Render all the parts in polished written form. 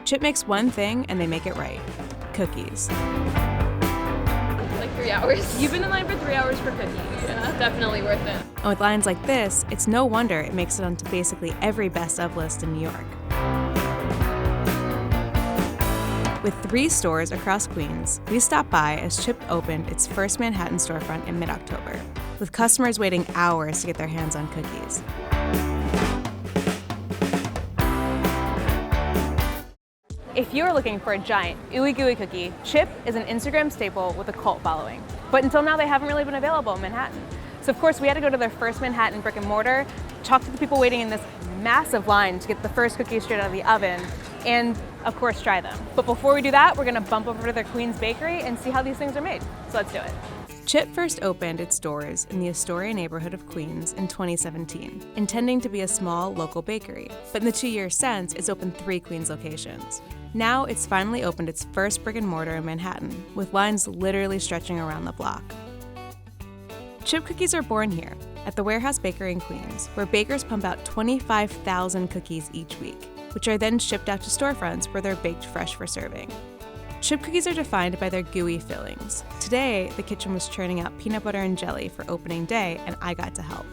Chip makes one thing and they make it right: cookies. Like 3 hours. You've been in line for 3 hours for cookies. Yeah, definitely worth it. And with lines like this, it's no wonder it makes it onto basically every best of list in New York. With 3 stores across Queens, we stopped by as Chip opened its first Manhattan storefront in mid-October, with customers waiting hours to get their hands on cookies. If you're looking for a giant, ooey gooey cookie, Chip is an Instagram staple with a cult following. But until now, they haven't really been available in Manhattan. So of course, we had to go to their first Manhattan brick and mortar, talk to the people waiting in this massive line to get the first cookies straight out of the oven, and of course, try them. But before we do that, we're gonna bump over to their Queens bakery and see how these things are made. So let's do it. Chip first opened its doors in the Astoria neighborhood of Queens in 2017, intending to be a small local bakery. But in the 2 years since, it's opened 3 Queens locations. Now it's finally opened its first brick and mortar in Manhattan, with lines literally stretching around the block. Chip cookies are born here, at the Warehouse Bakery in Queens, where bakers pump out 25,000 cookies each week, which are then shipped out to storefronts where they're baked fresh for serving. Chip cookies are defined by their gooey fillings. Today, the kitchen was churning out peanut butter and jelly for opening day, and I got to help.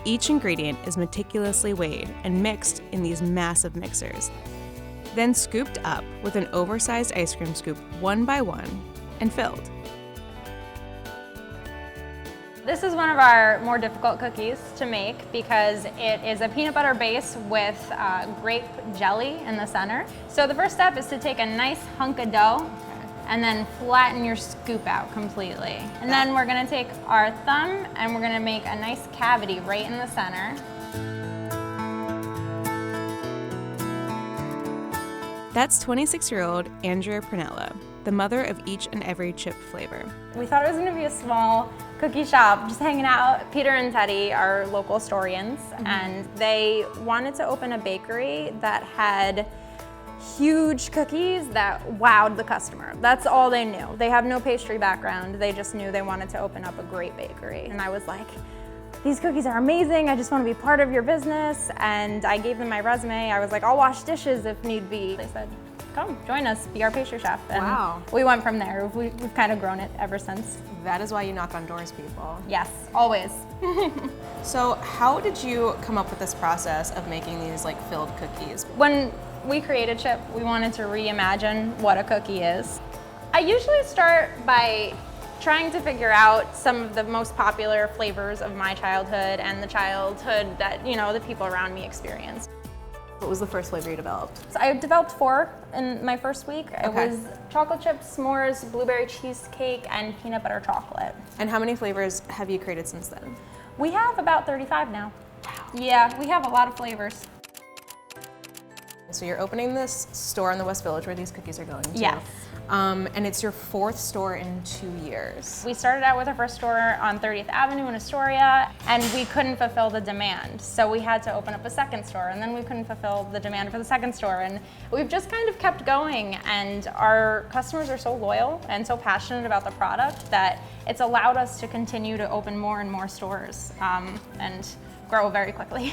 Each ingredient is meticulously weighed and mixed in these massive mixers, then scooped up with an oversized ice cream scoop one by one and filled. This is one of our more difficult cookies to make because it is a peanut butter base with grape jelly in the center. So the first step is to take a nice hunk of dough and then flatten your scoop out completely. And then we're gonna take our thumb and we're gonna make a nice cavity right in the center. That's 26-year-old Andrea Pranella, the mother of each and every Chip flavor. We thought it was gonna be a small cookie shop, just hanging out. Peter and Teddy are local historians, and they wanted to open a bakery that had huge cookies that wowed the customer. That's all they knew. They have no pastry background. They just knew they wanted to open up a great bakery. And I was like, these cookies are amazing. I just want to be part of your business. And I gave them my resume. I was like, I'll wash dishes if need be. They said, come join us, be our pastry chef. And wow. We went from there. We've kind of grown it ever since. That is why you knock on doors, people. Yes, always. So how did you come up with this process of making these like filled cookies? When we created Chip, we wanted to reimagine what a cookie is. I usually start by trying to figure out some of the most popular flavors of my childhood and the childhood that, you know, the people around me experienced. What was the first flavor you developed? So I developed 4 in my first week. Okay. It was chocolate chip, s'mores, blueberry cheesecake, and peanut butter chocolate. And how many flavors have you created since then? We have about 35 now. Wow. Yeah, we have a lot of flavors. So you're opening this store in the West Village where these cookies are going to. Yes. And it's your 4th store in 2 years. We started out with our first store on 30th Avenue in Astoria, and we couldn't fulfill the demand. So we had to open up a second store, and then we couldn't fulfill the demand for the second store. And we've just kind of kept going, and our customers are so loyal and so passionate about the product that it's allowed us to continue to open more and more stores and grow very quickly.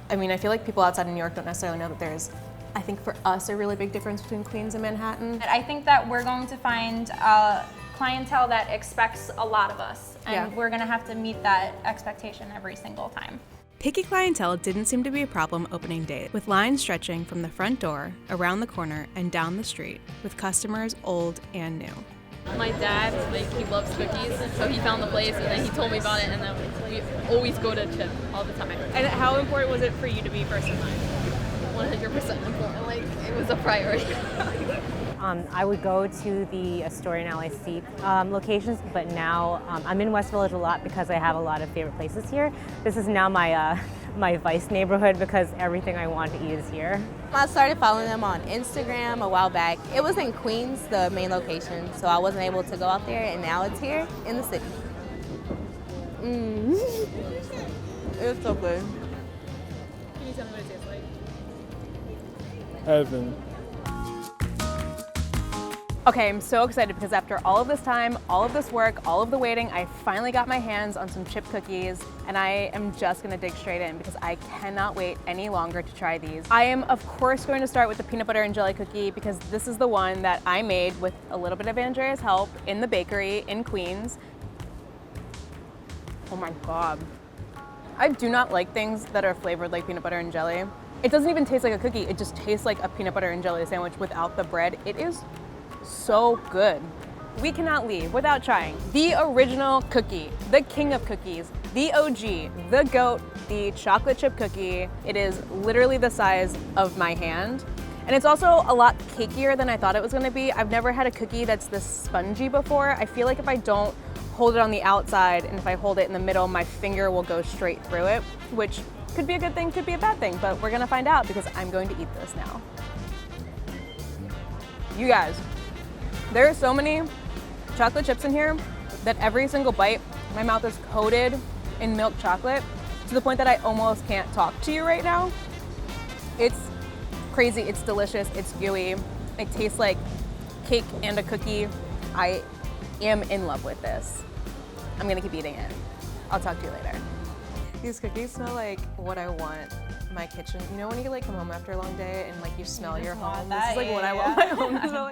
I mean, I feel like people outside of New York don't necessarily know that there's, I think for us, a really big difference between Queens and Manhattan. I think that we're going to find a clientele that expects a lot of us, and we're gonna have to meet that expectation every single time. Picky clientele didn't seem to be a problem opening day, with lines stretching from the front door, around the corner, and down the street, with customers old and new. My dad, he loves cookies, so he found the place and then he told me about it, and then we always go to Chip all the time. And how important was it for you to be first in line? 100% important, it was a priority. I would go to the Astoria and LIC locations, but now I'm in West Village a lot because I have a lot of favorite places here. This is now my my vice neighborhood because everything I want to eat is here. I started following them on Instagram a while back. It was in Queens, the main location, so I wasn't able to go out there, and now it's here in the city. It's so good. Can you tell me what it tastes like? Heaven. Okay, I'm so excited because after all of this time, all of this work, all of the waiting, I finally got my hands on some Chip cookies, and and I am just gonna dig straight in because I cannot wait any longer to try these. I am of course going to start with the peanut butter and jelly cookie because this is the one that I made with a little bit of Andrea's help in the bakery in Queens. Oh my God. I do not like things that are flavored like peanut butter and jelly. It doesn't even taste like a cookie, it just tastes like a peanut butter and jelly sandwich without the bread. It is so good. We cannot leave without trying the original cookie, the king of cookies, the OG, the GOAT, the chocolate chip cookie. It is literally the size of my hand. And it's also a lot cakier than I thought it was gonna be. I've never had a cookie that's this spongy before. I feel like if I don't hold it on the outside and if I hold it in the middle, my finger will go straight through it, which could be a good thing, could be a bad thing, but we're gonna find out because I'm going to eat this now. You guys, there are so many chocolate chips in here that every single bite, my mouth is coated in milk chocolate to the point that I almost can't talk to you right now. It's crazy, it's delicious, it's gooey. It tastes like cake and a cookie. I am in love with this. I'm gonna keep eating it. I'll talk to you later. These cookies smell like what I want my kitchen. You know when you like come home after a long day and like you smell your home? This is like what I want my home to smell like.